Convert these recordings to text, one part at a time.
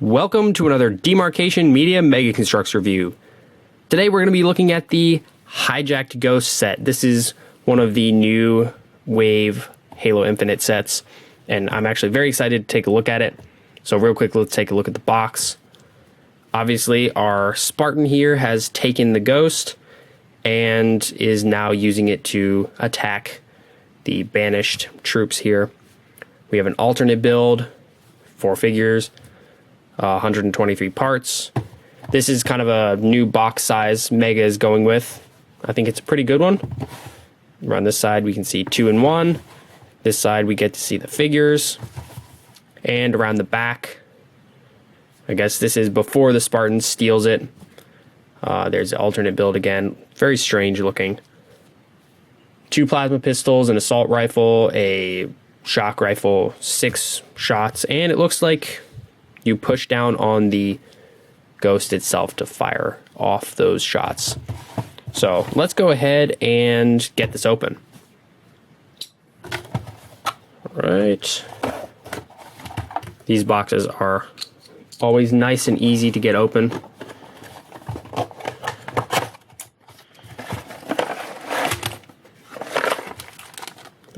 Welcome to another Demarcation Media Mega Construx review. Today we're going to be looking at the Hijacked Ghost set. This is one of the new Wave Halo Infinite sets, and I'm actually very excited to take a look at it. So real quick, let's take a look at the box. Obviously, our Spartan here has taken the Ghost and is now using it to attack the Banished troops here. We have an alternate build, 4 figures, 123 parts. This is kind of a new box size Mega is going with. I think it's a pretty good one. Around this side we can see 2 in 1. This side we get to see the figures. And around the back, I guess this is before the Spartan steals it. There's the alternate build again. Very strange looking. 2 plasma pistols, an assault rifle, a shock rifle, 6 shots, and it looks like you push down on the Ghost itself to fire off those shots. So let's go ahead and get this open. All right. These boxes are always nice and easy to get open.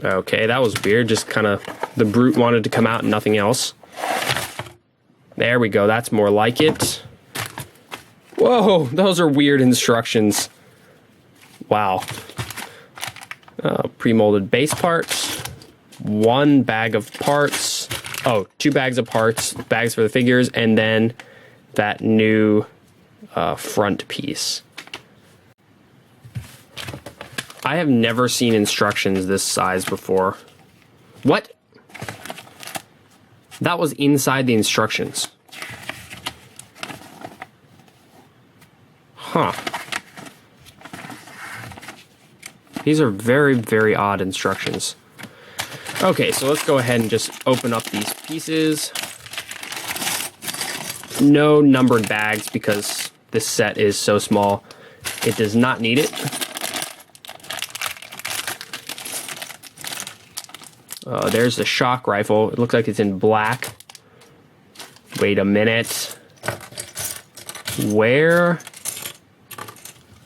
Okay, that was weird. Just kind of the brute wanted to come out and nothing else. There we go. That's more like it. Whoa, those are weird instructions. Wow. Pre-molded base parts. 1 bag of parts. Oh, 2 bags of parts. Bags for the figures. And then that new front piece. I have never seen instructions this size before. What? That was inside the instructions. Huh. These are very, very odd instructions. Okay, so let's go ahead and just open up these pieces. No numbered bags because this set is so small. It does not need it. There's the shock rifle. It looks like it's in black. Wait a minute. Where?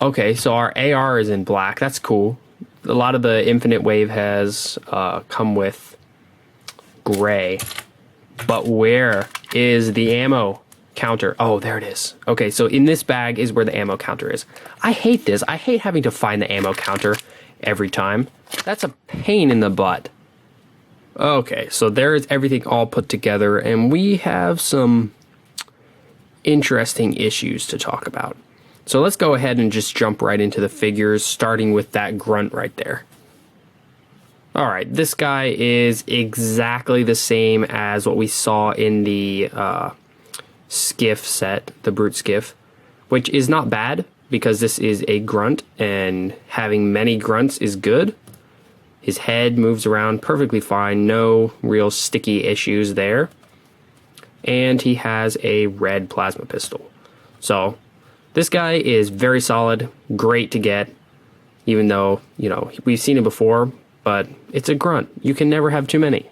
Okay, so our AR is in black. That's cool. A lot of the Infinite Wave has come with gray. But where is the ammo counter? Oh, there it is. Okay, so in this bag is where the ammo counter is. I hate this. I hate having to find the ammo counter every time. That's a pain in the butt. Okay, so there is everything all put together, and we have some interesting issues to talk about. So let's go ahead and just jump right into the figures, starting with that grunt right there. Alright, this guy is exactly the same as what we saw in the skiff set, the brute skiff, which is not bad, because this is a grunt, and having many grunts is good. His head moves around perfectly fine, no real sticky issues there. And he has a red plasma pistol. So, this guy is very solid, great to get, even though, you know, we've seen it before, but it's a grunt. You can never have too many.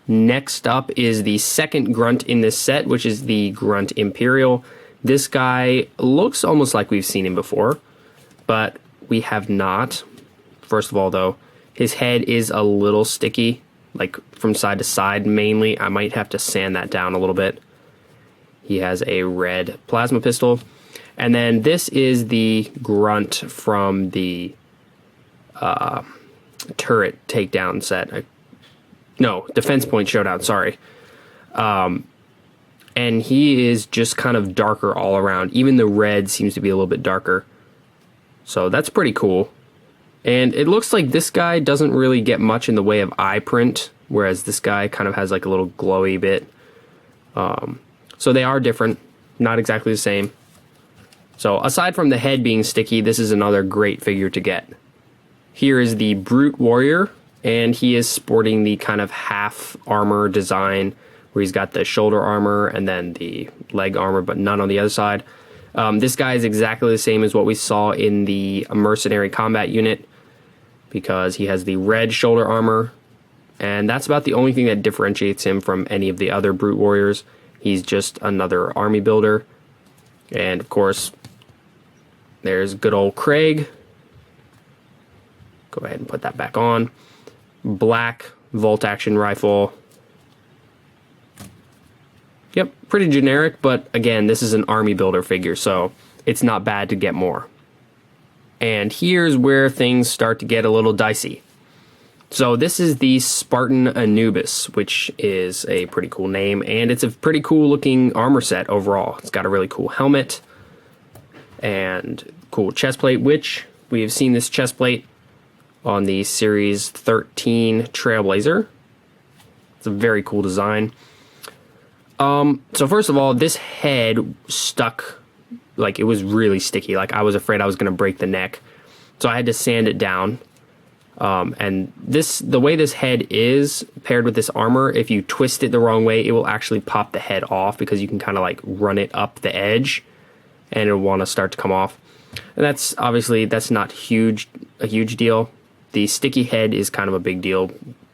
Next up is the second grunt in this set, which is the Grunt Imperial. This guy looks almost like we've seen him before, but we have not. First of all, though, his head is a little sticky, like from side to side mainly. I might have to sand that down a little bit. He has a red plasma pistol. And then this is the grunt from the turret takedown set. No, defense point showdown, sorry. And he is just kind of darker all around. Even the red seems to be a little bit darker. So that's pretty cool. And it looks like this guy doesn't really get much in the way of eye print, whereas this guy kind of has like a little glowy bit. So they are different, not exactly the same. So aside from the head being sticky, this is another great figure to get. Here is the Brute Warrior, and he is sporting the kind of half armor design, where he's got the shoulder armor and then the leg armor, but none on the other side. This guy is exactly the same as what we saw in the Mercenary Combat Unit, because he has the red shoulder armor, and that's about the only thing that differentiates him from any of the other Brute Warriors. He's just another army builder. And of course, there's good old Craig. Go ahead and put that back on. Black bolt action rifle. Yep, pretty generic, but again, this is an army builder figure, so it's not bad to get more. And here's where things start to get a little dicey. So this is the Spartan Anubis, which is a pretty cool name, and it's a pretty cool looking armor set overall. It's got a really cool helmet and cool chest plate, which we have seen this chest plate on the Series 13 Trailblazer. It's a very cool design. So first of all, this head stuck, like it was really sticky. Like I was afraid I was going to break the neck. So I had to sand it down. And the way this head is paired with this armor, if you twist it the wrong way, it will actually pop the head off because you can kind of like run it up the edge and it'll want to start to come off. And that's obviously, that's not a huge deal. The sticky head is kind of a big deal.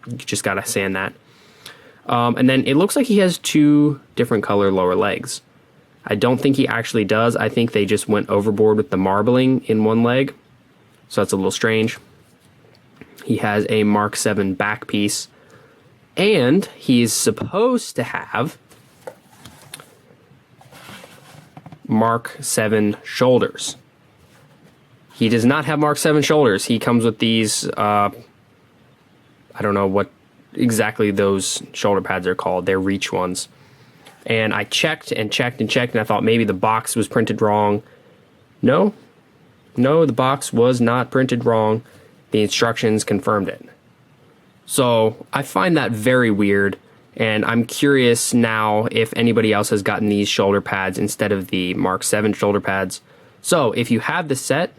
You just got to sand that. And then it looks like he has two different color lower legs. I don't think he actually does. I think they just went overboard with the marbling in one leg. So that's a little strange. He has a Mark 7 back piece. And he's supposed to have Mark 7 shoulders. He does not have Mark 7 shoulders. He comes with these, I don't know what exactly those shoulder pads are called. They're Reach ones. And I checked and checked and checked, and I thought maybe the box was printed wrong. No, the box was not printed wrong. The instructions confirmed it. So I find that very weird, and I'm curious now if anybody else has gotten these shoulder pads instead of the Mark 7 shoulder pads. So if you have the set,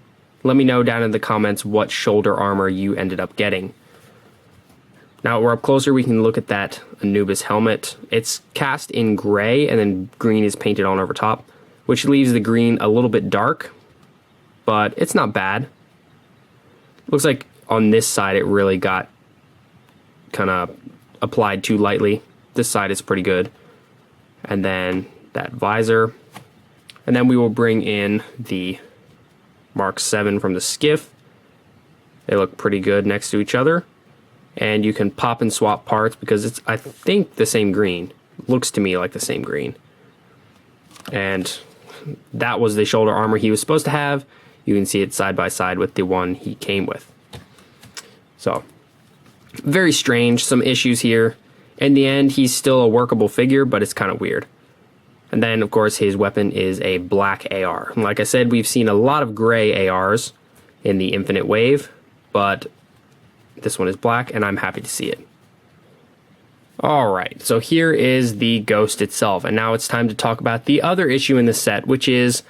let me know down in the comments what shoulder armor you ended up getting. Now we're up closer, we can look at that Anubis helmet. It's cast in gray and then green is painted on over top, which leaves the green a little bit dark, but it's not bad. Looks like on this side it really got kind of applied too lightly. This side is pretty good. And then that visor. And then we will bring in the Mark 7 from the skiff. They look pretty good next to each other. And you can pop and swap parts because it's, I think, the same green. Looks to me like the same green. And that was the shoulder armor he was supposed to have. You can see it side by side with the one he came with. So, very strange. Some issues here. In the end, he's still a workable figure, but it's kind of weird. And then, of course, his weapon is a black AR. And like I said, we've seen a lot of gray ARs in the Infinite Wave, but this one is black, and I'm happy to see it. Alright, so here is the Ghost itself, and now it's time to talk about the other issue in the set, which is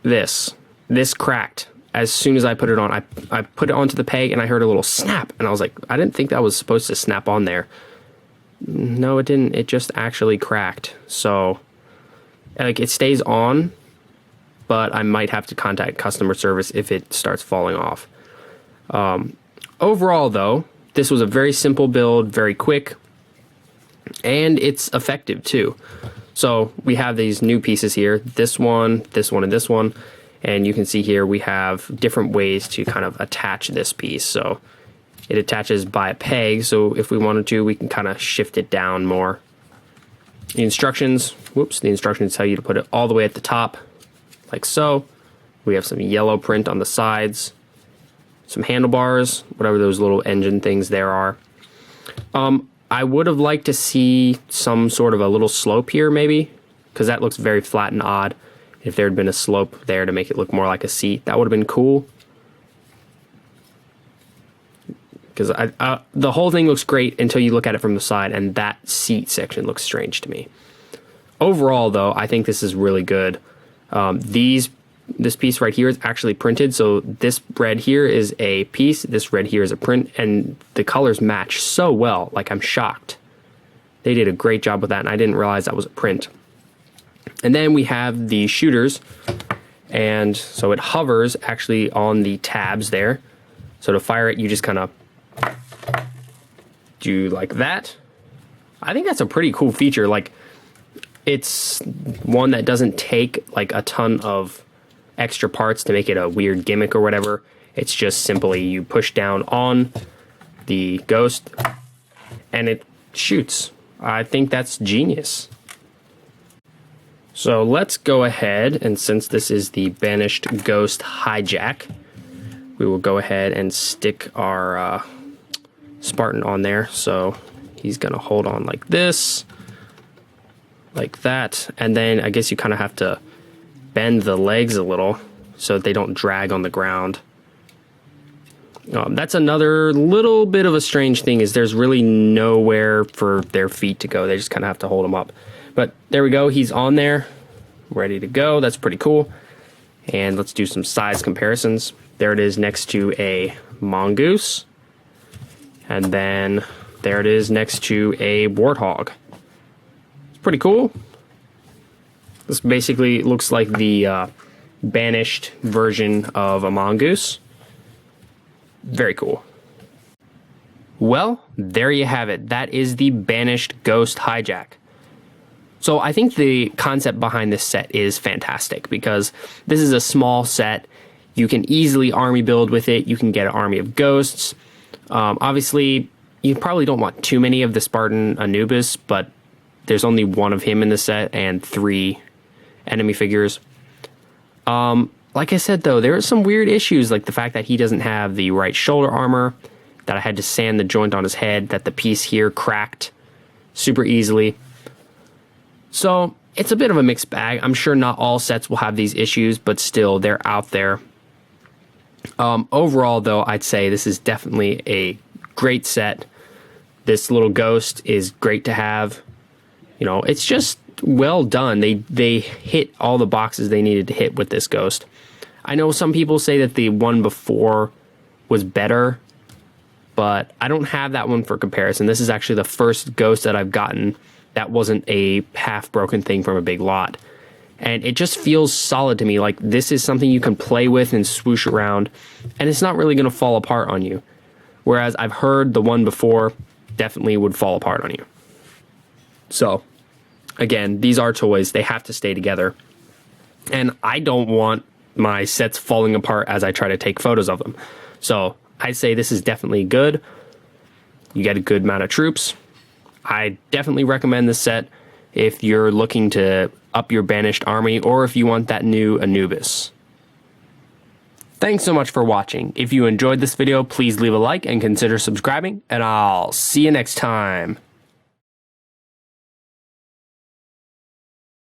this. This cracked as soon as I put it on. I put it onto the peg, and I heard a little snap, and I was like, I didn't think that was supposed to snap on there. No, it didn't. It just actually cracked. So, like, it stays on, but I might have to contact customer service if it starts falling off. Overall, though, this was a very simple build, very quick, and it's effective, too. So, we have these new pieces here, this one, and this one, and you can see here we have different ways to kind of attach this piece. So, it attaches by a peg, so if we wanted to, we can kind of shift it down more. The instructions tell you to put it all the way at the top, like so. We have some yellow print on the sides, some handlebars, whatever those little engine things there are. I would have liked to see some sort of a little slope here, maybe, because that looks very flat and odd. If there had been a slope there to make it look more like a seat, that would have been cool. Because the whole thing looks great until you look at it from the side, and that seat section looks strange to me. Overall, though, I think this is really good. This piece right here is actually printed, so this red here is a piece, this red here is a print, and the colors match so well, like I'm shocked. They did a great job with that, and I didn't realize that was a print. And then we have the shooters, and so it hovers actually on the tabs there. So to fire it, you just kind of do like that. I think that's a pretty cool feature. Like, It's one that doesn't take like a ton of extra parts to make it a weird gimmick or whatever. It's just simply you push down on the ghost and it shoots. I think that's genius. So let's go ahead, and since this is the Banished Ghost Hijack, we will go ahead and stick our Spartan on there. So he's gonna hold on like this, like that, and then I guess you kind of have to bend the legs a little so that they don't drag on the ground. That's another little bit of a strange thing, is there's really nowhere for their feet to go. They just kind of have to hold them up. But there we go, he's on there, ready to go. That's pretty cool. And let's do some size comparisons. There it is next to a mongoose. And then there it is next to a warthog. It's pretty cool. This basically looks like the Banished version of a mongoose. Very cool. Well, there you have it. That is the Banished Ghost Hijack. So I think the concept behind this set is fantastic, because this is a small set. You can easily army build with it. You can get an army of ghosts. Obviously, you probably don't want too many of the Spartan Anubis, but there's only one of him in the set and 3 enemy figures. Like I said, though, there are some weird issues, like the fact that he doesn't have the right shoulder armor, that I had to sand the joint on his head, that the piece here cracked super easily. So it's a bit of a mixed bag. I'm sure not all sets will have these issues, but still, they're out there. Overall, though, I'd say this is definitely a great set. This little ghost is great to have. You know, it's just well done. They hit all the boxes they needed to hit with this ghost. I know some people say that the one before was better, but I don't have that one for comparison. This is actually the first ghost that I've gotten that wasn't a half-broken thing from a big lot. And it just feels solid to me. Like, this is something you can play with and swoosh around, and it's not really going to fall apart on you. Whereas I've heard the one before definitely would fall apart on you. So, again, these are toys. They have to stay together. And I don't want my sets falling apart as I try to take photos of them. So, I'd say this is definitely good. You get a good amount of troops. I definitely recommend this set if you're looking to up your Banished army, or if you want that new Anubis. Thanks so much for watching. If you enjoyed this video, please leave a like and consider subscribing, and I'll see you next time.